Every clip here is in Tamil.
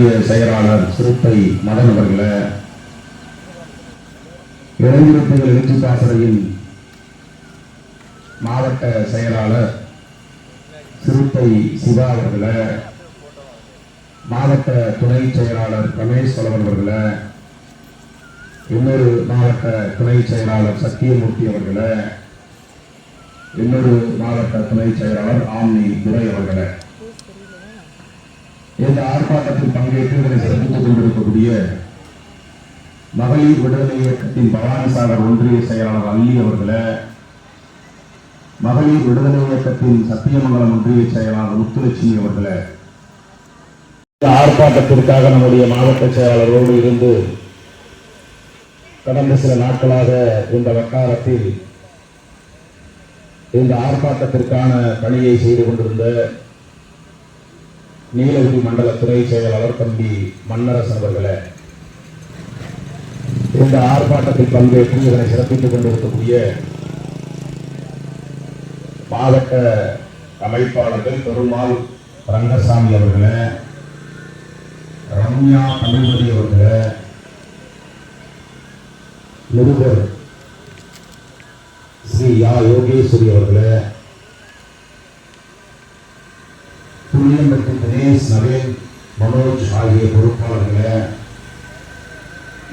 ஒன்றிய செயலாளர் சிறுத்தை மதன் அவர்களே, இளைஞர்கள் எழுச்சி பாசறையின் மாவட்ட செயலாளர் சிறுத்தை சிவா அவர்களே, மாவட்ட துணை செயலாளர் ரமேஷ் அவர்களே, இன்னொரு மாவட்ட துணை செயலாளர் சத்தியமூர்த்தி அவர்களே, இன்னொரு மாவட்ட துணை செயலாளர் ஆம்னி துரை அவர்களே, இந்த ஆர்ப்பாட்டத்தில் பங்கேற்று இதனை சிறப்பித்துக் கொண்டிருக்கக்கூடிய மகளிர் விடுதலை இயக்கத்தின் பவானிசாகர் ஒன்றிய செயலாளர் அல்லி அவர்களே, மகளிர் விடுதலை இயக்கத்தின் சத்தியமங்கலம் ஒன்றிய செயலாளர் முத்துலட்சுமி அவர்களே, இந்த ஆர்ப்பாட்டத்திற்காக நம்முடைய மாவட்ட செயலாளரோடு இருந்து கடந்த சில நாட்களாக இந்த வட்டாரத்தில் இந்த ஆர்ப்பாட்டத்திற்கான பணியை செய்து கொண்டிருந்த நீலகிரி மண்டல துறை செயலாளர் தம்பி மன்னரசன் அவர்களே, இந்த ஆர்ப்பாட்டத்தில் பங்கேற்று இதனை சிறப்பித்துக் கொண்டிருக்கக்கூடிய மாவட்ட அமைப்பாளர்கள் பெருமாள் ரங்கசாமி அவர்களே, ரம்யா தமிழ்மதி அவர்களே, நிருபர் ஸ்ரீ யா யோகேஸ்வரி அவர்களே, புளியம்பட்டி தினேஷ் நவீன் மனோஜ் ஆகிய பொறுப்பாளர்களே,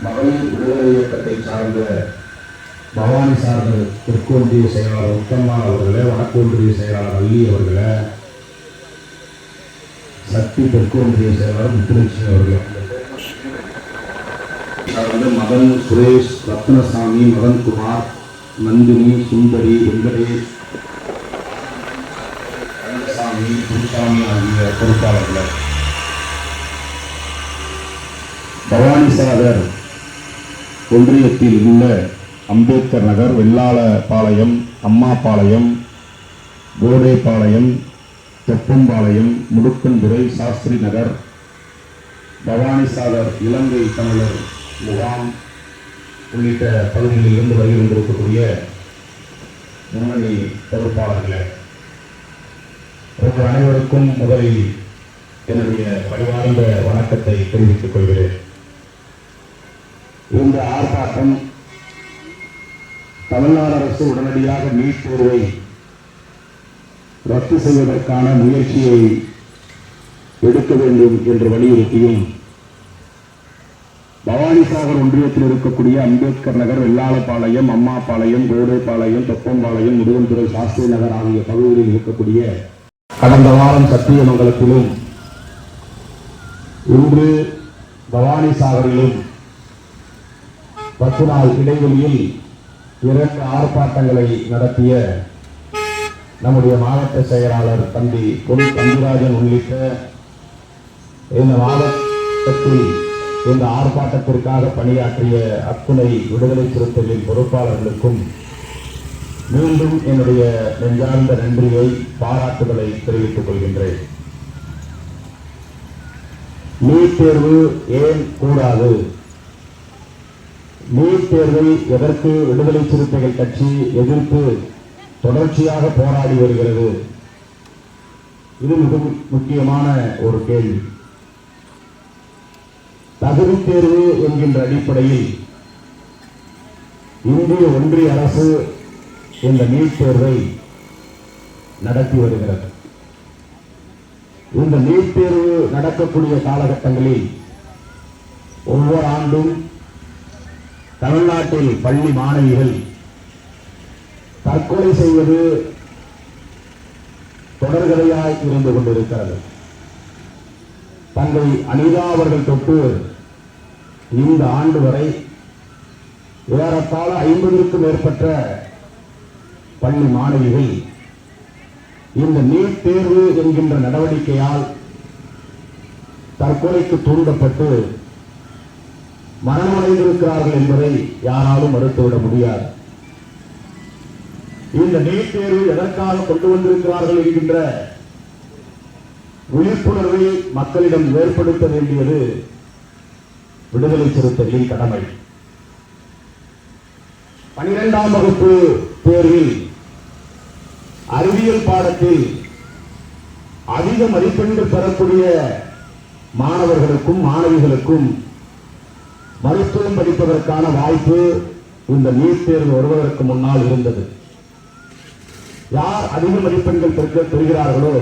மகளிர் விடுதலை இயக்கத்தை சார்ந்த பவானிசாகர் தெற்கு ஒன்றிய செயலாளர் உத்தம்மாள் அவர்களே, வடக்கு ஒன்றிய செயலாளர் அல்லி அவர்களே, சக்தி தெற்கு ஒன்றிய செயலாளர் முத்துலட்சுமி அவர்களே, மதன் சுரேஷ் ரத்னசாமி மதன்குமார் நந்தினி சுந்தரி வெங்கடேஷ் ரங்கசாமி குருசாமி ஆகிய பொறுப்பாளர்கள், பவானிசாகர் ஒன்றியத்தில் உள்ள அம்பேத்கர் நகர், வெள்ளாளபாளையம், அம்மாபாளையம், கோடேபாளையம், தெப்பம்பாளையம், முடுக்கன்துறை, சாஸ்திரி நகர், பவானிசாகர் இலங்கை தமிழர் முகாம் உள்ளிட்ட பகுதிகளில் இருந்து வருகின்றிருக்கக்கூடிய முன்னணி பொறுப்பாளர்களே, உங்கள் அனைவருக்கும் முதலில் என்னுடைய பணிவார்ந்த வணக்கத்தை தெரிவித்துக் கொள்கிறேன். இந்த ஆர்ப்பாட்டம் தமிழ்நாடு அரசு உடனடியாக நீட் தேர்வை ரத்து செய்வதற்கான முயற்சியை எடுக்க வேண்டும் என்று வலியுறுத்தியும், பவானிசாகர் ஒன்றியத்தில் இருக்கக்கூடிய அம்பேத்கர் நகர், வெள்ளாளபாளையம், அம்மாபாளையம், கோடேபாளையம், தொப்பம்பாளையம், முருகன்துறை, சாஸ்திரி நகர் ஆகிய பகுதிகளில் இருக்கக்கூடிய கடந்த வாரம் சத்தியமங்கலத்திலும் இன்று பவானிசாகரிலும் 10 நாள் இடைவெளியில் 2 ஆர்ப்பாட்டங்களை நடத்திய நம்முடைய மாவட்ட செயலாளர் தம்பி பொன் தம்பிராஜன் உள்ளிட்ட இந்த மாவட்டத்தில் இந்த ஆர்ப்பாட்டத்திற்காக பணியாற்றிய அத்துணை விடுதலை சிறுத்தைகளின் பொறுப்பாளர்களுக்கும் மீண்டும் என்னுடைய நெஞ்சார்ந்த நன்றியை, பாராட்டுதலை தெரிவித்துக் கொள்கின்றேன். நீட் தேர்வு ஏன் கூடாது? நீட் தேர்வை எதற்கு விடுதலை சிறுத்தைகள் கட்சி எதிர்த்து தொடர்ச்சியாக போராடி வருகிறது? இது மிக முக்கியமான ஒரு கேள்வி. தகுதி தேர்வு என்கின்ற அடிப்படையில் இந்திய ஒன்றிய அரசு இந்த நீட் தேர்வை நடத்தி வருகிறது. இந்த நீட் தேர்வு நடக்கக்கூடிய காலகட்டங்களில் ஒவ்வொரு ஆண்டும் தமிழ்நாட்டில் பள்ளி மாணவிகள் தற்கொலை செய்வது தொடர்கதையாய் இருந்து கொண்டிருக்கிறது. தங்கை அனிதா அவர்கள் தொட்டு இந்த ஆண்டு வரை ஏறத்தாழ 50க்கும் மேற்பட்ட பள்ளி மாணவிகள் இந்த நீட் தேர்வு என்கின்ற நடவடிக்கையால் தற்கொலைக்கு தூண்டப்பட்டு மரணமடைந்திருக்கிறார்கள் என்பதை யாராலும் மறுத்துவிட முடியாது. இந்த நீட் தேர்வு எதற்காக கொண்டு வந்திருக்கிறார்கள் என்கின்ற விழிப்புணர்வை மக்களிடம் ஏற்படுத்த வேண்டியது விடுதலை சிறுத்தைகளின் கடமை. 12ஆம் வகுப்பு தேர்வில் அறிவியல் பாடத்தில் அதிக மதிப்பெண்கள் பெறக்கூடிய மாணவர்களுக்கும் மாணவிகளுக்கும் மருத்துவம் படிப்பதற்கான வாய்ப்பு இந்த நீட் தேர்வு வருவதற்கு முன்னால் இருந்தது. யார் அதிக மதிப்பெண்கள் பெறுகிறார்களோ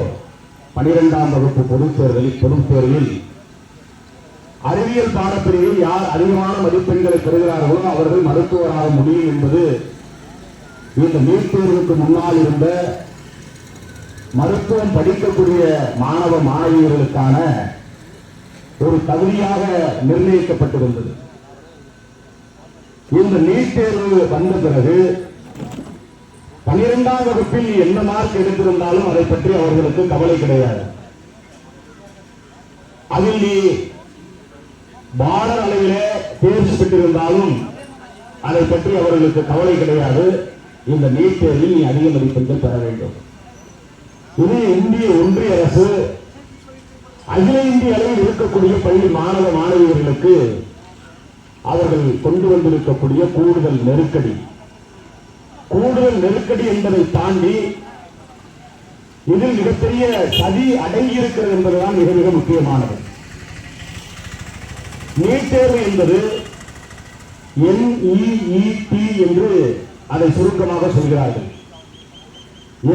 12ஆம் வகுப்பு பொதுத் தேர்வில் அறிவியல் பாடப்பிரிவில் யார் அதிகமான மதிப்பெண்களை பெறுகிறார்களோ அவர்கள் மருத்துவராக முடியும் என்பது இந்த நீட் தேர்வுக்கு முன்னால் இருந்த மருத்துவம் படிக்கக்கூடிய மாணவ மாணவியர்களுக்கான ஒரு தகுதியாக நிர்ணயிக்கப்பட்டிருந்தது. இந்த நீட் தேர்வு வந்த பிறகு 12ஆம் வகுப்பில் என்ன மார்க் எடுத்திருந்தாலும் அதை பற்றி அவர்களுக்கு கவலை கிடையாது. அதில் நீ பார்டர் அளவிலே தேர்ச்சி பெற்றிருந்தாலும் அதை பற்றி அவர்களுக்கு கவலை கிடையாது. இந்த நீட் தேர்வில் நீ அதிக மதிப்பெண்கள் பெற வேண்டும். இது இந்திய ஒன்றிய அரசு அகில இந்திய அளவில் இருக்கக்கூடிய பள்ளி மாணவ மாணவியர்களுக்கு அவர்கள் கொண்டு வந்திருக்கக்கூடிய கூடுதல் நெருக்கடி என்பதை தாண்டி இதில் மிகப்பெரிய சதி அடங்கியிருக்கிறது என்பதுதான் மிக மிக முக்கியமானது. நீட் தேர்வு என்பது NEET என்று அதை சுருக்கமாக சொல்கிறார்கள்.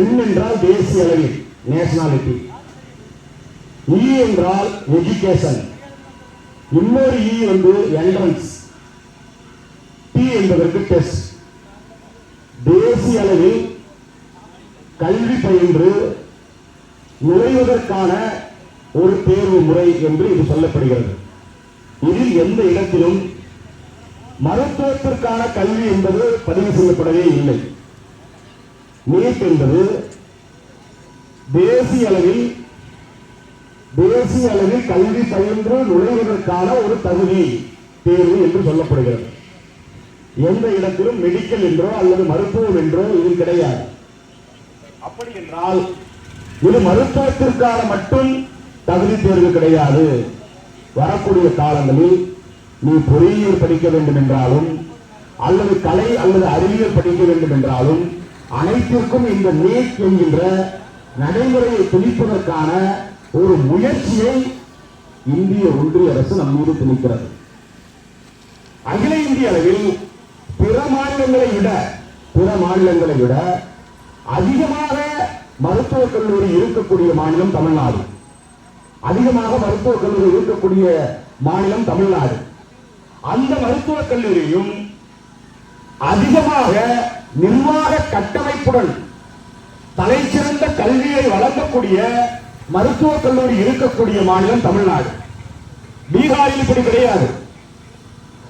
N என்றால் தேசிய அளவில் நேஷனாலிட்டி, E என்றால் எஜுகேஷன், இன்னொரு E வந்து என்ட்ரன்ஸ், T என்பதற்கு டெஸ்ட். தேசிய அளவில் கல்வி பயின்று நுழைவதற்கான ஒரு தேர்வு முறை என்று இது சொல்லப்படுகிறது. இதில் எந்த இடத்திலும் மருத்துவத்திற்கான கல்வி என்பது பதிவு செய்யப்படவே இல்லை. நீட் என்பது தேசிய அளவில் கல்வி பயின்று நுழைவதற்கான ஒரு தகுதி தேர்வு என்று சொல்லப்படுகிறது. எந்த இடத்திலும் மெடிக்கல் என்றோ அல்லது மருத்துவம் என்றோ இது கிடையாது. அப்படி என்றால் இது மருத்துவத்திற்கான மட்டும் தகுதி தேர்வு கிடையாது. வரக்கூடிய காலங்களில் நீ பொறியியல் படிக்க வேண்டும் என்றாலும் அல்லது கலை அல்லது அறிவியல் படிக்க வேண்டும் என்றாலும் அனைத்திற்கும் இந்த நீட் என்கின்ற நடைமுறையை திணிப்பதற்கான ஒரு முயற்சியை இந்திய ஒன்றிய அரசு நம் மீது திணிக்கிறது. அகில இந்திய அளவில் பிற மாநிலங்களை விட அதிகமாக மருத்துவக் கல்லூரி இருக்கக்கூடிய மாநிலம் தமிழ்நாடு. அந்த மருத்துவக் கல்லூரியும் அதிகமாக நிர்வாக கட்டமைப்புடன் தலைசிறந்த கல்வியை வழங்கக்கூடிய மருத்துவக் கல்லூரி இருக்கக்கூடிய மாநிலம் தமிழ்நாடு. பீகாரில் இப்படி கிடையாது,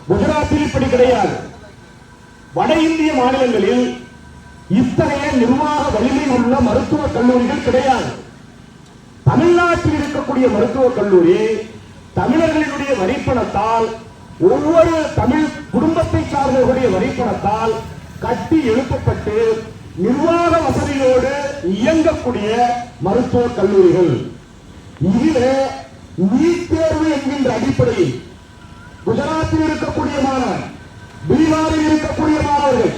குஜராத்தில் இப்படி கிடையாது. வட இந்திய மாநிலங்களில் இத்தகைய நிர்வாக வலிமை உள்ள மருத்துவக் கல்லூரிகள் கிடையாது. தமிழ்நாட்டில் இருக்கக்கூடிய மருத்துவக் கல்லூரி தமிழர்களுடைய வரிப்பணத்தால், ஒவ்வொரு தமிழ் குடும்பத்தை சார்ந்தவர்களுடைய வரிப்பணத்தால் கட்டி எழுப்பப்பட்டு நிர்வாக வசதியோடு இயங்கக்கூடிய மருத்துவக் கல்லூரிகள். இதிலே நீட் தேர்வு என்கின்ற அடிப்படையில் குஜராத்தில் இருக்கக்கூடிய மாணவர், பீகாரில் இருக்கக்கூடிய மாணவர்கள்,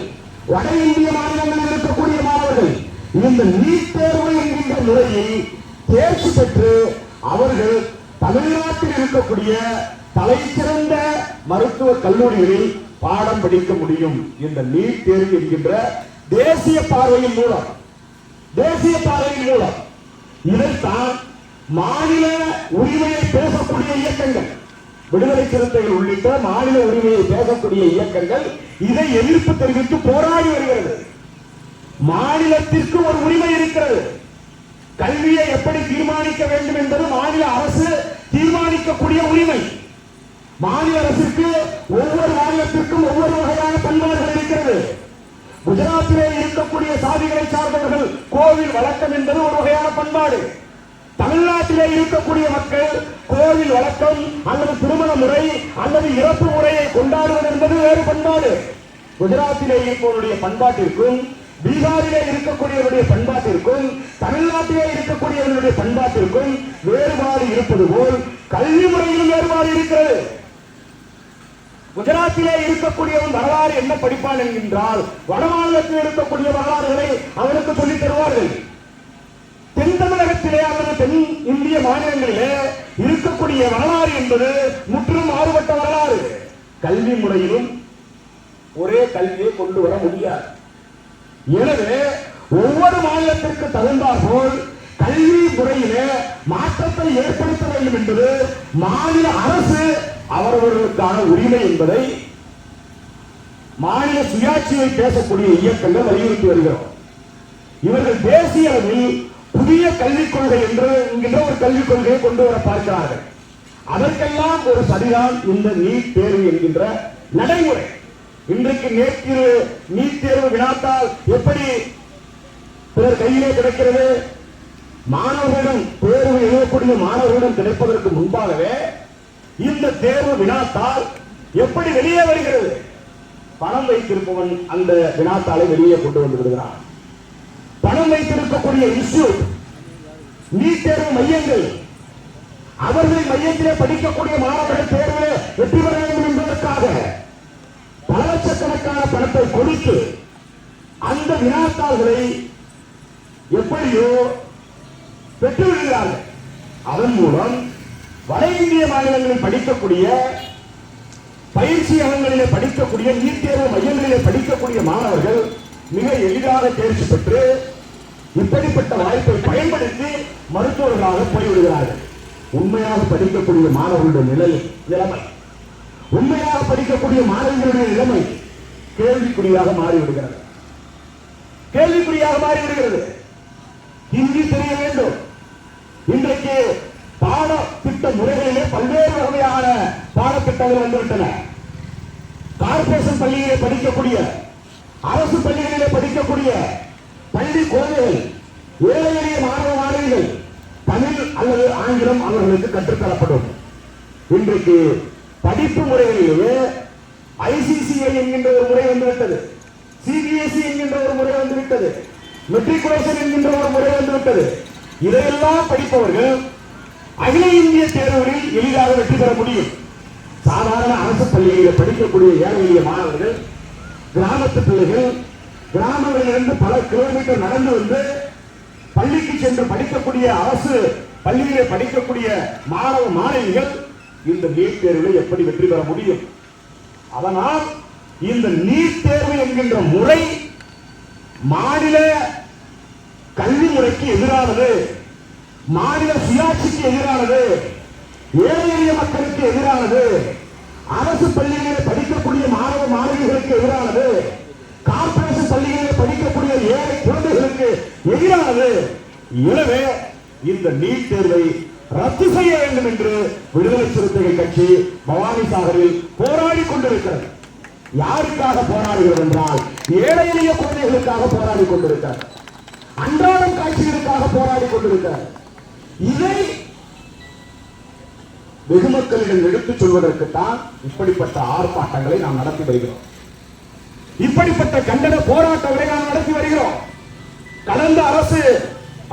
வட இந்திய மாநிலங்களில் இருக்கக்கூடிய மாணவர்கள் இந்த நீட் தேர்வு என்கின்ற முறையில் தேர்ச்சி பெற்று அவர்கள் தமிழ்நாட்டில் இருக்கக்கூடிய தலைசிறந்த மருத்துவ கல்லூரிகளில் பாடம் படிக்க முடியும். இந்த நீட் தேர்வு என்கின்ற தேசிய பார்வையின் மூலம் இதைத்தான் மாநில உரிமையை பேசக்கூடிய இயக்கங்கள், விடுதலை சிறுத்தைகள் உள்ளிட்ட மாநில உரிமையை பேசக்கூடிய இயக்கங்கள் இதை எதிர்ப்பு தெரிவித்து போராடி வருகிறது. மாநிலத்திற்கு ஒரு உரிமை இருக்கிறது. கல்வியை எப்படி தீர்மானிக்க வேண்டும் என்பது மாநில அரசு தீர்மானிக்கக்கூடிய உரிமை. மாநில அரசுக்கு ஒவ்வொரு மாநிலத்திற்கும் ஒவ்வொரு வகையான பண்பாடுகள் இருக்கிறது. குஜராத்திலே இருக்கக்கூடிய சாதிகளை சார்ந்தவர்கள் கோவில் வழக்கம் என்பது ஒரு வகையான பண்பாடு. தமிழ்நாட்டிலே இருக்கக்கூடிய மக்கள் கோவில் வழக்கம் அல்லது திருமண முறை அல்லது இறப்பு முறையை கொண்டாடுவது என்பது வேறு பண்பாடு. குஜராத்திலே இருப்பவருடைய பண்பாட்டிற்கும், பீகாரிலே இருக்கக்கூடியவருடைய பண்பாட்டிற்கும், தமிழ்நாட்டிலே இருக்கக்கூடியவர்களுடைய பண்பாட்டிற்கும் வேறுபாடு இருப்பது போல் கல்வி முறையிலும் வேறுபாடு இருக்கிறது. குஜராத்திலே இருக்கக்கூடியவன் வரலாறு என்ன படிப்பான் என்கின்றால் வட மாநிலத்தில் இருக்கக்கூடிய வரலாறுகளை அவனுக்கு சொல்லித் தருவார்கள். தென் தமிழகத்திலே அல்லது தென் இந்திய மாநிலங்களிலே இருக்கக்கூடிய வரலாறு என்பது முற்றிலும் மாறுபட்ட வரலாறு. கல்வி முறையிலும் ஒரே கல்வியை கொண்டு வர முடியாது. எனவே ஒவ்வொரு மாநிலத்திற்கு தகுந்தாற்போல் கல்வி முறையிலே மாற்றத்தை ஏற்படுத்த வேண்டும் என்பது மாநில அரசு அவர்களுக்கான உரிமை என்பதை மாநில சுயாட்சியை பேசக்கூடிய இயக்கங்கள் வலியுறுத்தி வருகிறோம். இவர்கள் தேசிய அளவில் புதிய கல்விக் கொள்கை என்கின்ற ஒரு கல்விக் கொள்கையை கொண்டு வர பார்க்கிறார்கள். அதற்கெல்லாம் ஒரு சரிதான் இந்த நீட் தேர்வு என்கின்ற நடைமுறை. இன்றைக்கு நீட் தேர்வு வினாத்தால் எப்படி பிறர் கையிலே கிடைக்கிறது? மாணவர்களிடம் தேர்வு எழுதக்கூடிய மாணவர்களிடம் கிடைப்பதற்கு முன்பாகவே இந்த தேர்வு வினாத்தால் எப்படி வெளியே வருகிறது? பணம் வைத்திருப்பவன் அந்த வினாத்தாளை வெளியே கொண்டு வந்து விடுகிறான். பணம் வைத்திருக்கக்கூடிய இன்ஸ்டிடியூட், நீட் தேர்வு மையங்கள், அவர்களின் மையத்திலே படிக்கக்கூடிய மாணவர்கள் தேர்வில் வெற்றி பெற வேண்டும் என்பதற்காக பல லட்சக்கணக்கான பணத்தை கொடுத்து அந்த வினாத்தாள்களை எப்படியோ பெற்றுவிடுகிறார்கள். அதன் மூலம் வட இந்திய மாநிலங்களில் படிக்கக்கூடிய பயிற்சி அகங்களிலே படிக்கக்கூடிய நீட் தேர்வு மையங்களிலே படிக்கக்கூடிய மாணவர்கள் மிக எளிதாக தேர்ச்சி பெற்று இப்படிப்பட்ட வாய்ப்பை பயன்படுத்தி மருத்துவர்களாக போய்விடுகிறார்கள். உண்மையாக படிக்கக்கூடிய மாணவர்களுடைய நிலைமை, உண்மையாக படிக்கக்கூடிய மாணவர்களுடைய நிலைமை கேள்விக்குறியாக மாறிவிடுகிறது. ஹிந்தி தெரிய வேண்டும். இன்றைக்கு பாடத்திட்ட முறைகளிலே பல்வேறு வகையான பாடத்திட்டங்கள் வந்துவிட்டன. கார்பரேஷன் பள்ளியிலே படிக்கக்கூடிய, அரசு பள்ளிகளிலே படிக்கக்கூடிய பள்ளி குழந்தைகள், ஏழை எளிய மாணவ மாணவிகள் தமிழ் அல்லது ஆங்கிலம் அவர்களுக்கு கற்றுத்தரப்படும். இன்றைக்கு படிப்பு முறைகளிலேயே ஐசிசிஐ என்கின்ற ஒரு முறை வந்துவிட்டது, சிபிஎஸ்இ என்கின்ற ஒரு முறை வந்துவிட்டது, மெட்ரிகுலேஷன் என்கின்ற ஒரு முறை வந்துவிட்டது. இதையெல்லாம் படிப்பவர்கள் அகில இந்திய தேர்வுகளில் எளிதாக வெற்றி பெற முடியும். சாதாரண அரசு பள்ளிகளில் படிக்கக்கூடிய ஏழை எளிய மாணவர்கள், கிராமத்து பிள்ளைகள், கிராமங்களிலிருந்து பல கிலோமீட்டர் நடந்து வந்து பள்ளிக்கு சென்று படிக்கக்கூடிய அரசு பள்ளியிலே படிக்கக்கூடிய மாணவ மாணவிகள் இந்த நீட் தேர்வில் எப்படி வெற்றி பெற முடியும்? அதனால் இந்த நீட் தேர்வு என்கின்ற முறை மாநில கல்வி முறைக்கு எதிரானது, மாநில சுயாட்சிக்கு எதிரானது, ஏழை எளிய மக்களுக்கு எதிரானது, அரசு பள்ளிகளில் படிக்கக்கூடிய மாணவ மாணவிகளுக்கு எதிரானது, கார்பரேஷன் பள்ளிகளில் படிக்கக்கூடிய ஏழை குழந்தைகளுக்கு எதிரானது. எனவே இந்த நீட் தேர்வை ரத்து செய்ய வேண்டும் என்று விடுதலை சிறுத்தைகள் கட்சி பவானி சாகரில் போராடி கொண்டிருக்கிறது. யாருக்காக போராடுகிறது என்றால் ஏழை எளிய குழந்தைகளுக்காக போராடி கொண்டிருக்கிறார், அன்றாடம் காட்சிகளுக்காக போராடி கொண்டிருக்கிறார். இதை வெகுமக்களிடம் எடுத்துச் சொல்வதற்குத்தான் இப்படிப்பட்ட ஆர்ப்பாட்டங்களை நாம் நடத்தி வருகிறோம். இப்படிப்பட்ட கண்டன போராட்டங்களை நாம் நடத்தி வருகிறோம். கடந்த அரசு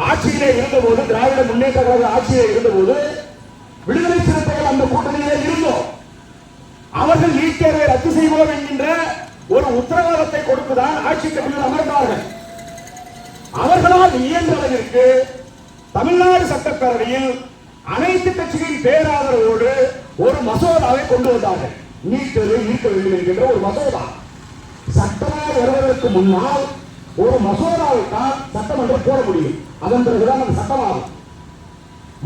ஆட்சியிலே இருந்தபோது, திராவிட முன்னேற்ற கழக ஆட்சியிலே இருந்தபோது விடுதலை சிறுத்தைகள் அந்த கூட்டணியிலே இருந்தோம். அவர்கள் நீட் தேர்வை ரத்து செய்வோம் என்கின்ற ஒரு உத்தரவாதத்தை கொடுத்துதான் ஆட்சி கட்சியில் அமர்ந்தார்கள். அவர்களால் இயன்ற அளவிற்கு தமிழ்நாடு சட்டப்பேரவையில் அனைத்து கட்சிகளின் பேராதரவோடு ஒரு மசோதாவை கொண்டு வந்தார்கள். நீட் தேர்வை நீக்க வேண்டும் என்கின்ற ஒரு மசோதா. சட்டமாக வருவதற்கு முன்னால் ஒரு மசோதாவை தான் சட்டமன்றம் போட முடியும். அதன் பிறகுதான் அது சட்டமாகும்.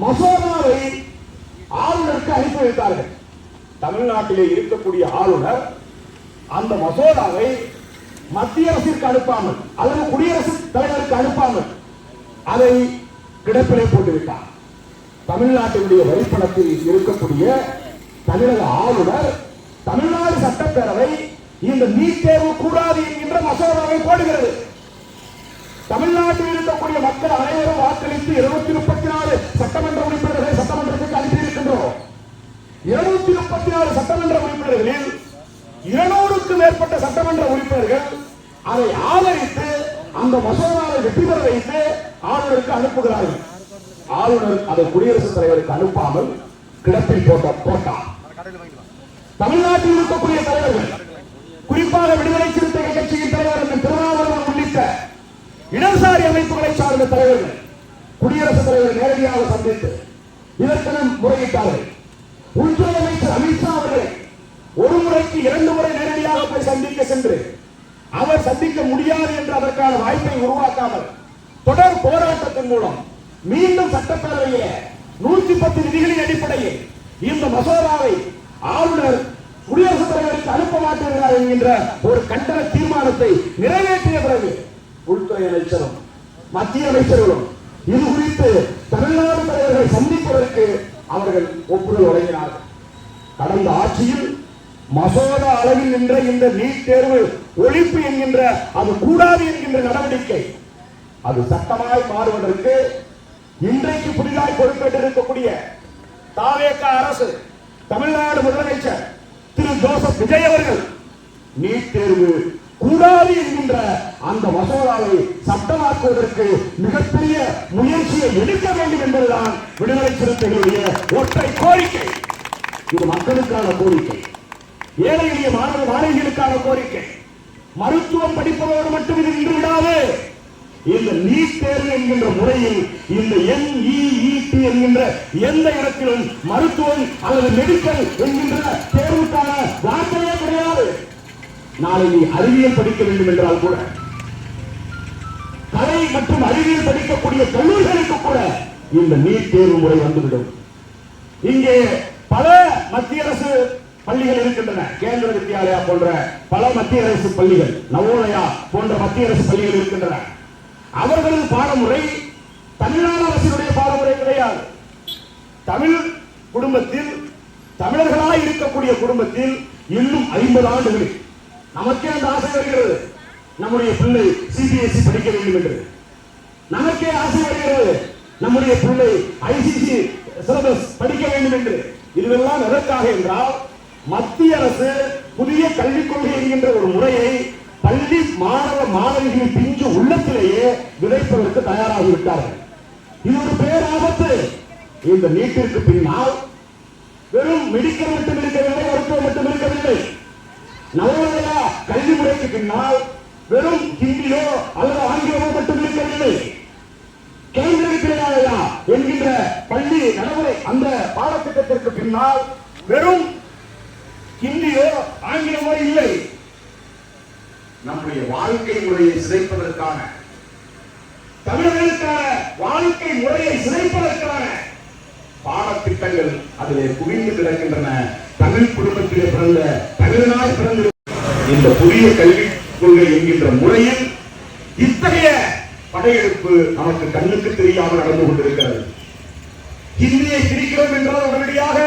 மசோதாவை ஆளுநருக்கு அனுப்பி வைத்தார்கள். தமிழ்நாட்டிலே இருக்கக்கூடிய ஆளுநர் அந்த மசோதாவை மத்திய அரசிற்கு அனுப்பாமல் அல்லது குடியரசுத் தலைவருக்கு அனுப்பாமல் அதை கிடப்பிலே போட்டுவிட்டார். தமிழ்நாட்டினுடைய வரிப்பணத்தில் இருக்கக்கூடிய தமிழக ஆளுநர் தமிழ்நாடு சட்டப்பேரவை இந்த நீட் தேர்வு கூடாது என்கின்ற மசோதாவை போடுகிறது. தமிழ்நாட்டில் இருக்கக்கூடிய மக்கள் அனைவரும் வாக்களித்து 234 சட்டமன்ற உறுப்பினர்களை சட்டமன்றத்துக்கு அனுப்பியிருக்கின்றோம். 234 சட்டமன்ற உறுப்பினர்களில் 200க்கு மேற்பட்ட சட்டமன்ற உறுப்பினர்கள் அதை ஆதரித்து அந்த மசோதாவை வெற்றி பெற வைத்து ஆளுநருக்கு அனுப்புகிறார்கள். ஆளுநர் அதை குடியரசுத் தலைவருக்கு அனுப்பாமல் கிடப்பில் போட்டார். தமிழ்நாட்டில் இருக்கக்கூடிய தலைவர்கள், குறிப்பாக விடுதலை சிறுத்தைகள் கட்சியின் தலைவர் திருமாவளவன் உள்ளிட்ட இடதுசாரி அமைப்புகளை சார்ந்த தலைவர்கள் குடியரசுத் தலைவர் நேரடியாக சந்தித்து இதற்கென முறையிட்டார்கள். உள்துறை அமைச்சர் அமித்ஷா அவர்களை ஒரு முறைக்கு 2 முறை நேரடியாக போய் சந்திக்க சென்று அவர் சந்திக்க முடியாது என்று அதற்கான வாய்ப்பை உருவாக்காமல் தொடர் போராட்டத்தின் மூலம் மீண்டும் சட்டப்பேரவையிலே 110 விதிகளின் அடிப்படையில் இந்த மசோதாவை ஆளுநர் குடியரசுத் தலைவருக்கு அனுப்ப மாட்டார்கள் என்கின்ற ஒரு கண்டன தீர்மானத்தை நிறைவேற்றிய பிறகு உள்துறை அமைச்சரும் மத்திய அமைச்சர்களும் இது குறித்து தமிழ்நாடு தலைவர்களை சந்திப்பதற்கு அவர்கள் ஒப்புதல் வழங்கினார்கள். கடந்த ஆட்சியில் மசோதா அளவில் நின்ற இந்த நீட் தேர்வு ஒழிப்பு என்கின்ற அது கூடாது என்கின்ற நடவடிக்கை அது சட்டமாய் மாறுவதற்கு இன்றைக்கு புதிதாய் பொறுப்பேற்றிருக்கக்கூடிய தாவேக அரசு தமிழ்நாடு முதலமைச்சர் திரு ஜோசப் விஜய் அவர்கள் நீட் தேர்வு கூடாது என்கின்ற அந்த மசோதாவை சட்டமாக்குவதற்கு மிகப்பெரிய முயற்சியை எடுக்க வேண்டும் என்பதுதான் விடுதலை சிறுத்தைகளுடைய ஒற்றை கோரிக்கை. இது மக்களுக்கான கோரிக்கை, ஏழை எளிய மாணவ மாணவிகளுக்கான கோரிக்கை. மருத்துவம் படிப்பதோடு மட்டும் இது நின்று விடாது. இந்த நீட் தேர்வு என்கின்ற முறையில் இந்த NEET என்கின்ற எந்த இடத்திலும் மருத்துவம் அல்லது மெடிக்கல் என்கின்ற தேர்வுக்கான வார்த்தையே கிடையாது. நாளை நீ அறிவியல் படிக்க வேண்டும் என்றால் கூட, கலை மற்றும் அறிவியல் படிக்கக்கூடிய கல்லூரிகளுக்கு கூட இந்த நீட் தேர்வு முறை வந்துவிடும். இங்கே பல மத்திய அரசு பள்ளிகள் இருக்கின்றன. கேந்திர வித்யாலயா போன்ற பல மத்திய அரசு பள்ளிகள், நவோதயா போன்ற மத்திய அரசு பள்ளிகள் இருக்கின்றன. அவர்களது பாடமுறை தமிழ்நாடு அரசினுடைய பாடமுறை கிடையாது. தமிழ் குடும்பத்தில், தமிழர்களாய் இருக்கக்கூடிய குடும்பத்தில் இன்னும் 50 ஆண்டுகளில் நமக்கே அந்த ஆசை வருகிறது, நம்முடைய பிள்ளை CBSE படிக்க வேண்டும் என்று. நமக்கே ஆசை வருகிறது, நம்முடைய பிள்ளை ICC சிலபஸ் படிக்க வேண்டும் என்று. இதுவெல்லாம் எதற்காக என்றால், மத்திய அரசு புதிய கல்விக் கொள்கை என்கின்ற ஒரு முறையை பள்ளி மாணவ மாணவிகளின் பிஞ்சு உள்ளத்திலேயே விதைப்பதற்கு தயாராகிவிட்டார்கள். இது ஒரு பேராபத்து. இந்த நீட்டிற்கு பின்னால் வெறும் மெடிக்கல் மட்டும் இருக்கவில்லை, மருத்துவம் மட்டும் இருக்கவில்லை. நவோதயா கல்வி முறைக்கு பின்னால் வெறும் ஹிந்தியோ அல்லது ஆங்கிலமோ மட்டும் இருக்கவில்லை. கேந்திர வித்யாலயா என்கின்ற பள்ளி நடைமுறை அந்த பாடத்திட்டத்திற்கு பின்னால் வெறும் ஹிந்தியோ ஆங்கிலமோ இல்லை. நம்முடைய வாழ்க்கை முறையை சிதைப்பதற்கான, தமிழர்களுக்கான வாழ்க்கை முறையை சிதைப்பதற்கான பாடத்திட்டங்கள் அதிலே குவிந்து கிடக்கின்றன. தமிழ் குடும்பத்திலே பிறந்த, தமிழனாய் பிறந்த இந்த புதிய கல்விக் கொள்கை என்கின்ற முறையில் இத்தகைய படையெடுப்பு நமக்கு கண்ணுக்கு தெரியாமல் நடந்து கொண்டிருக்கிறது. ஹிந்தியை திணிக்கிறோம் என்றால் உடனடியாக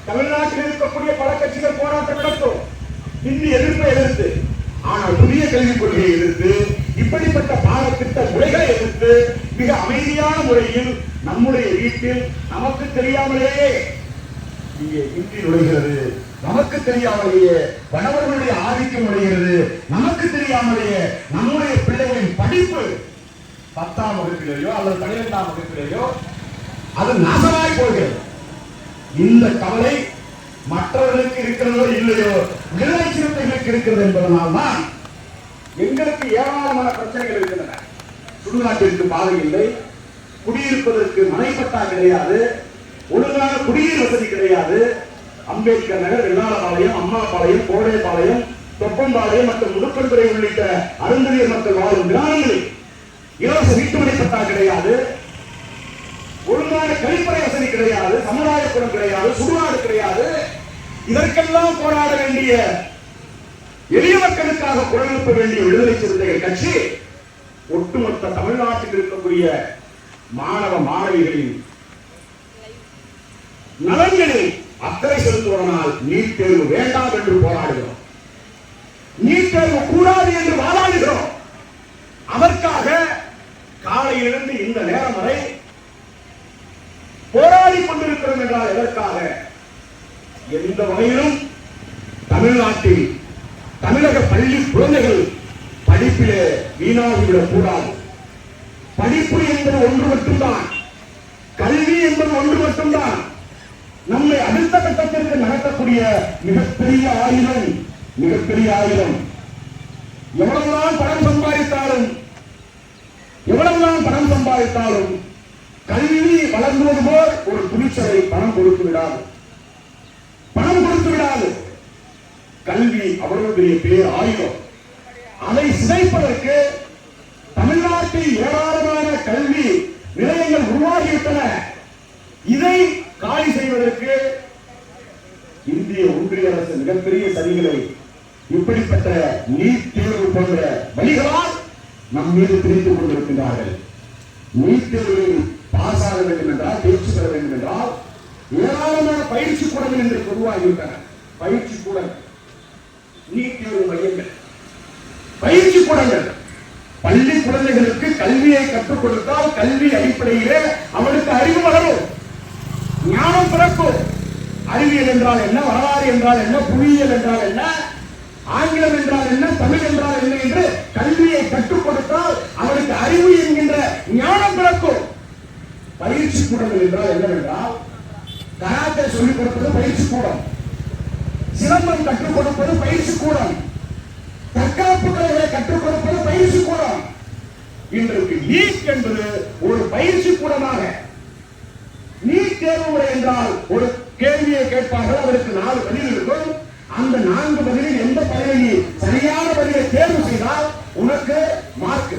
தமிழ்நாட்டில் இருக்கக்கூடிய பல கட்சிகள் போராட்டம் நடத்தும், ஹிந்தி எதிர்ப்பை எதிர்த்து. ஆனால் புதிய கல்விக் கொள்கையை எதிர்த்து, இப்படிப்பட்ட பாடத்திட்ட முறைகளை எதிர்த்து மிக அமைதியான முறையில் நம்முடைய வீட்டில் நமக்கு தெரியாமலேயே இங்கே ஹிந்தி நுழைகிறது, நமக்கு தெரியாமலேயே கணவர்களுடைய ஆதிக்கம் நுழைகிறது, நமக்கு தெரியாமலேயே நம்முடைய பிள்ளைகளின் படிப்பு 10ஆம் வகுப்பிலேயோ அல்லது 12ஆம் வகுப்பிலேயோ அது நாசமாய் போகிறது. இந்த கவலை மற்றவர்களுக்கு இருக்கிறதோ இல்லையோ, விடுதலை சிறுத்தைகளுக்கு இருக்கிறது என்பதனால் தான் எங்களுக்கு ஏராளமான பிரச்சனைகள் இருக்கின்றன. சுடுகாட்டிற்கு பாதை இல்லை, குடியிருப்பதற்கு மனைப்பட்டா கிடையாது, ஒழுங்கான குடிநீர் வசதி கிடையாது. அம்பேத்கர் நகர், வெள்ளாளபாளையம், அம்மாபாளையம், கோடைபாளையம், தொப்பம்பாளையம் மற்றும் முடுக்கன்துறை உள்ளிட்ட அருந்ததியர் மக்கள் வாழும் கிராமங்களில் இலவச வீட்டுமனை பட்டா கிடையாது, ஒழுங்கான கழிப்பறை வசதி கிடையாது, சமுதாய குளம் கிடையாது, சுடுகாடு கிடையாது. இதற்கெல்லாம் போராட வேண்டிய, எளிய மக்களுக்காக குரல் எழுப்ப வேண்டிய விடுதலை சிறுத்தைகள் கட்சி ஒட்டுமொத்த தமிழ்நாட்டில் இருக்கக்கூடிய மாணவ மாணவிகளின் நலன்களில் அக்கறை செலுத்துவதனால் நீட் தேர்வு வேண்டாம் என்று போராடுகிறோம், நீட் தேர்வு கூடாது என்று வாதாடுகிறோம். அதற்காக காலையிலிருந்து இந்த நேரம் வரை போராடி கொண்டிருக்கிறோம் என்றால் எதற்காக? எந்த வகையிலும் தமிழ்நாட்டில் தமிழக பள்ளி குழந்தைகள் படிப்பிலே வீணாகிவிடக் கூடாது. படிப்பு என்பது ஒன்று மட்டும்தான், கல்வி என்பது ஒன்று மட்டும்தான் நம்மை அடுத்த கட்டத்திற்கு நடத்தக்கூடிய மிகப்பெரிய ஆயுதம், மிகப்பெரிய ஆயுதம். எவ்வளவுதான் பணம் சம்பாதித்தாலும் கல்வி வளர்ந்தது போல் ஒரு துணிச்சலை பணம் கொடுத்து விடாது. பணம் கொடுத்து விடாது. கல்வி அவ்வளவு பெரிய பேர் ஆயுதம். அதை சிதைப்பதற்கு தமிழ்நாட்டில் ஏராளமான கல்வி நிலையங்கள் உருவாகிவிட்டன. இதை காலி செய்வதற்கு இந்திய ஒன்றிய அரசு மிகப்பெரிய சதிகளை இப்படிப்பட்ட நீட் தேர்வு போன்ற வழிகளால் நம் மீது திணித்துக் கொண்டிருக்கின்றார்கள். நீட் தேர்வில் பாஸ் ஆக வேண்டும் என்றால், தேர்ச்சி பெற வேண்டும் என்றால் ஏராளமான பயிற்சி கூடங்கள் இன்றைக்கு உருவாகிவிட்டன. பயிற்சி கூடங்கள், நீட் தேர்வு மையங்கள், பயிற்சி கூடங்கள். பள்ளி குழந்தைகளுக்கு கல்வியை கற்றுக் கொடுத்தால் கல்வி அடிப்படையிலே அவனுக்கு அறிவு வளரும், ஞானம் பிறக்கும். அறிவியல் என்றால் என்ன, வரலாறு என்றால் என்ன, புவியியல் என்றால் என்ன, ஆங்கிலம் என்றால் என்ன, தமிழ் என்றால் என்ன என்று கல்வியை கற்றுக் கொடுத்தால் அவனுக்கு அறிவு என்கின்ற ஞானம் பிறக்கும். பயிற்சி கூடங்கள் என்றால் என்னவென்றால், கராத்தே சொல்லிக் கொடுப்பது பயிற்சி கூடம், சிலம்பம் கற்றுக் கொடுப்பது பயிற்சி கூடம், தற்காப்பு கலைகளை கற்றுக் கொடுப்பது பயிற்சி கூடம். இன்றைக்கு நீட் என்பது ஒரு பயிற்சி கூடமாக. நீட் தேர்வு முறை என்றால் ஒரு கேள்வியை கேட்பார்கள், அதற்கு 4 பதில் இருக்கும். அந்த 4 பதிலில் எந்த பதிலை சரியான பதிலை தேர்வு செய்தால் உனக்கு மார்க்,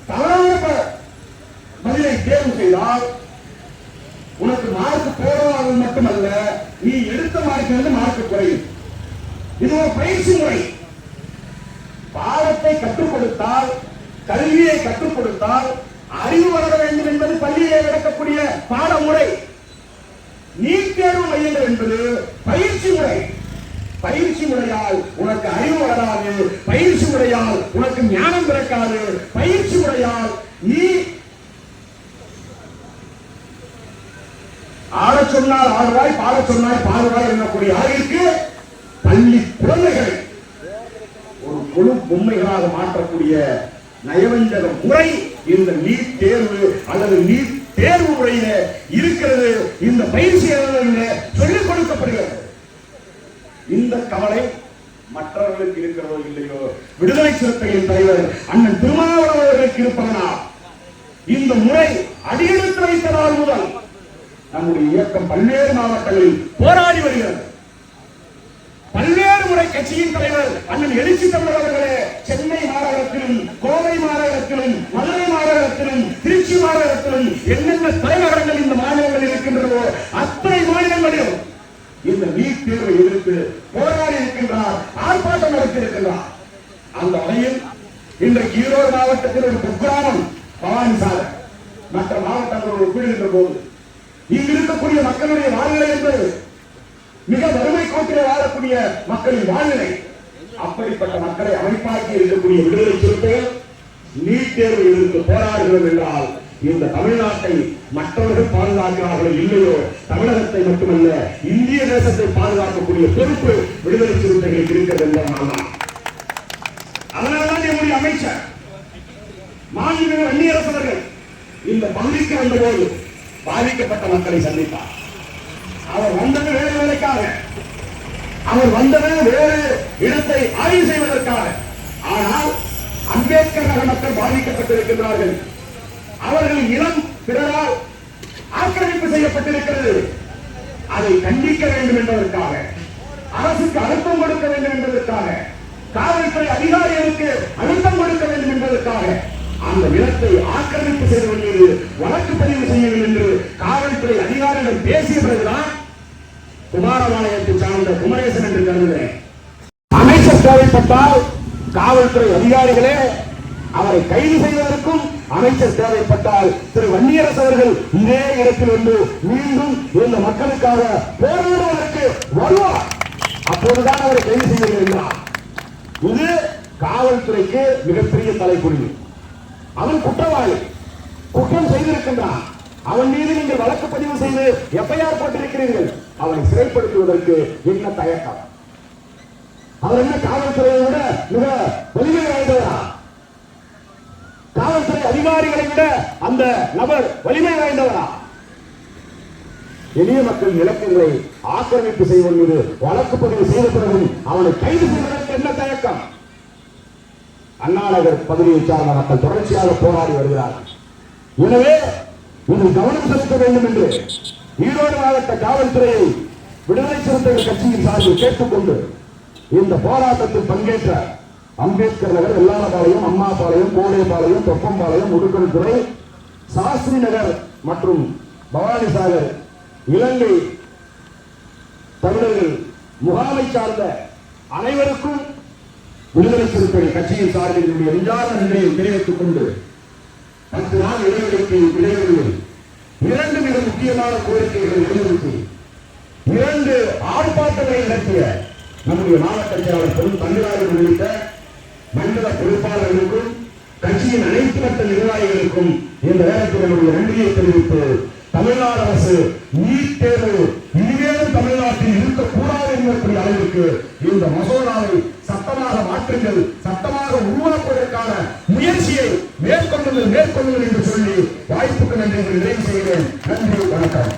தவறான பதிலை தேர்வு செய்தால் உனக்கு மார்க் போடுவது மட்டுமல்ல, நீ எடுத்த மார்க்கிலிருந்து மார்க் குறையும். இது ஒரு பயிற்சி முறை. பாடத்தை கற்றுக் கொடுத்தால், கல்வியை கற்றுக் கொடுத்தால் அறிவு வளர வேண்டும் என்பது பள்ளியிலே நடக்கக்கூடிய பாடமுறை. நீட் தேர்வு மையங்கள் என்பது பயிற்சி முறை. பயிற்சி முறையால் உனக்கு அறிவு வளராது, பயிற்சி முறையால் உனக்கு ஞானம் பிறக்காது, பயிற்சி முறையால் நீ ஆட சொன்னால் ஆடுவாய், பாட சொன்னால் பாடுவாய் என்னக்கூடிய ஆகிற்கு பள்ளி குழந்தைகள் ஒரு குழு பொம்மைகளாக மாற்றக்கூடிய நயவஞ்சக முறை இந்த நீட் தேர்வு அல்லது நீட் தேர்வு முறையில இருக்கிறது. இந்த பயிற்சி சொல்லிக் கொடுக்கப்படுகிறது. இந்த கவலை மற்றவர்களுக்கு இருக்கிறதோ இல்லையோ, விடுதலை சிறுத்தைகளின் தலைவர் அண்ணன் திருமாவளவன் அவர்களுக்கு இருப்பதனா இந்த முறை அடியெடுத்து வைத்த நாள் முதல் நம்முடைய இயக்கம் பல்வேறு மாவட்டங்களில் போராடி வருகிறது. பல்வேறு முறை கட்சியின் தலைவர் அண்ணன் எழுச்சி தமிழர் அவர்களே சென்னை மாநகரத்திலும், கோவை மாநகரத்திலும், மதுரை மாநகரத்திலும், திருச்சி மாநகரத்திலும் என்னென்ன தலைநகரங்கள் இந்த மாநிலங்கள் இருக்கின்றனவோ அத்தனை மாநிலங்களிலும் இந்த நீட் தேர்வை எதிர்த்து போராடி இருக்கின்றார், ஆர்ப்பாட்டம் நடத்தியிருக்கின்றார். அந்த வகையில் இன்றைக்கு ஈரோடு மாவட்டத்தில் ஒரு குக்கிராமம் பவானி சாகர் மற்ற மாவட்டங்களோடு ஒப்பிடுகின்ற போது இங்கு இருக்கக்கூடிய மக்களுடைய வாழ்நிலை என்பது மிக வறுமை கோட்டிலே வாழக்கூடிய மக்களின் வாழ்நிலை. அப்படிப்பட்ட மக்களை அமைப்பாக்கி இருக்கக்கூடிய விடுதலை சிறுத்தைகள் நீட் தேர்வை எதிர்த்து போராடுகிறது என்றால் இந்த தமிழ்நாட்டை மற்றவர்கள் பாதுகாக்கிறார்களோ இல்லையோ, தமிழகத்தை மட்டுமல்ல இந்திய தேசத்தை பாதுகாக்கக்கூடிய பொறுப்பு விடுதலை சிறுத்தைகளுக்கு இருக்கிறது என்பதனால் அதனால்தான் நம்முடைய அமைச்சர் மாநில வன்னியரசு அவர்கள் இந்த பகுதிக்கு வந்தபோது பாதிக்கப்பட்ட மக்களை சந்தித்தார். அவர் வந்தது வேறு வேலைக்காக, அவர் வந்தது வேறு இடத்தை ஆய்வு செய்வதற்காக. ஆனால் அம்பேத்கர் நகர் மக்கள் பாதிக்கப்பட்டிருக்கிறார்கள். அவர்கள் இளம் பிறரால் ஆக்கிரமிப்பு செய்யப்பட்டிருக்கிறது. அதை கண்டிக்க வேண்டும் என்பதற்காக, அரசுக்கு அழுத்தம் கொடுக்க வேண்டும் என்பதற்காக, காவல்துறை அதிகாரிகளுக்கு அழுத்தம் கொடுக்க வேண்டும் என்பதற்காக அந்த நிலத்தை ஆக்கிரமிப்பு செய்வது மீது வழக்கு பதிவு செய்யவில்லை என்று காவல்துறை அதிகாரிகள் பேசிய பிறகுதான் குமாரபாளையத்தை சார்ந்த குமரேசன் என்று கருதுகிறேன். அமைச்சர் தேவைப்பட்டால் காவல்துறை அதிகாரிகளே அவரை கைது செய்வதற்கும் அமைச்சர் தேவைப்பட்டால் திரு வன்னியரசு அவர்கள் இதே இடத்தில் வந்து மீண்டும் இந்த மக்களுக்காக போராடுவதற்கு வருவார். அப்போதுதான் அவரை கைது செய்கிறார். இது காவல்துறைக்கு மிகப்பெரிய தலைக்குடிவு. அவன் குற்றவாளி, குற்றம் செய்திருக்கின்றான். அவன் மீது நீங்கள் வழக்கு பதிவு செய்து எஃப்ஐஆர் போட்டிருக்கிறீர்கள். அவனை சிறைப்படுத்துவதற்கு என்ன தயக்கம்? அவர் என்ன காவல்துறையை விட மிக வலிமை வாய்ந்தவரா? காவல்துறை அதிகாரிகளை விட அந்த நபர் வலிமை வாய்ந்தவரா? எளிய மக்கள் இலக்குகளை ஆக்கிரமிப்பு செய்வது மீது வழக்கு பதிவு செய்த பிறகும் அவனை கைது செய்வதற்கு என்ன தயக்கம்? அண்ணா நகர் பகுதியை சார்ந்த மக்கள் தொடர்ச்சியாக போராடி வருகிறார்கள். எனவே இதில் கவனம் செலுத்த வேண்டும் என்று ஈரோடு மாவட்ட காவல்துறையை விடுதலை சிறுத்தைகள் கட்சியின் சார்பில் கேட்டுக்கொண்டு இந்த போராட்டத்தில் பங்கேற்ற அம்பேத்கர் நகர், வெள்ளாளபாளையம், அம்மாபாளையம், கோடைபாளையம், தொப்பம்பாளையம், முடுக்கல்துறை, சாஸ்திரி நகர் மற்றும் பவானிசாகர் இலங்கை தமிழர்கள் முகாமை சார்ந்த அனைவருக்கும் விடுதலை சிறுத்தைகள் கட்சியின் சார்பில் என்னுடைய நெஞ்சார்ந்த நன்றியை தெரிவித்துக் கொண்டு 10 நாள் இடைவெளிக்கு இடைவெளியில் 2 மிக முக்கியமான கோரிக்கைகளை வலியுறுத்தி 2 ஆர்ப்பாட்டங்களை நடத்திய நம்முடைய மாவட்ட செயலாளர் பெரும் தமிழ்நாடு உள்ளிட்ட மண்டல பொறுப்பாளர்களுக்கும் கட்சியின் அனைத்து மட்ட நிர்வாகிகளுக்கும் இந்த நேரத்தில் நம்முடைய நன்றியை தெரிவித்து தமிழ்நாடு அரசு நீட் தேர்வு இனிமேலும் தமிழ்நாட்டில் இருக்கக்கூடாது என்கக்கூடிய அளவிற்கு இந்த மசோதாவை சட்டமாக மாற்றுங்கள், சட்டமாக உருவாக்குவதற்கான முயற்சியை மேற்கொள்ளுங்கள் என்று சொல்லி வாய்ப்புக்கு நன்றி நிறைவு செய்கிறேன். நன்றி, வணக்கம்.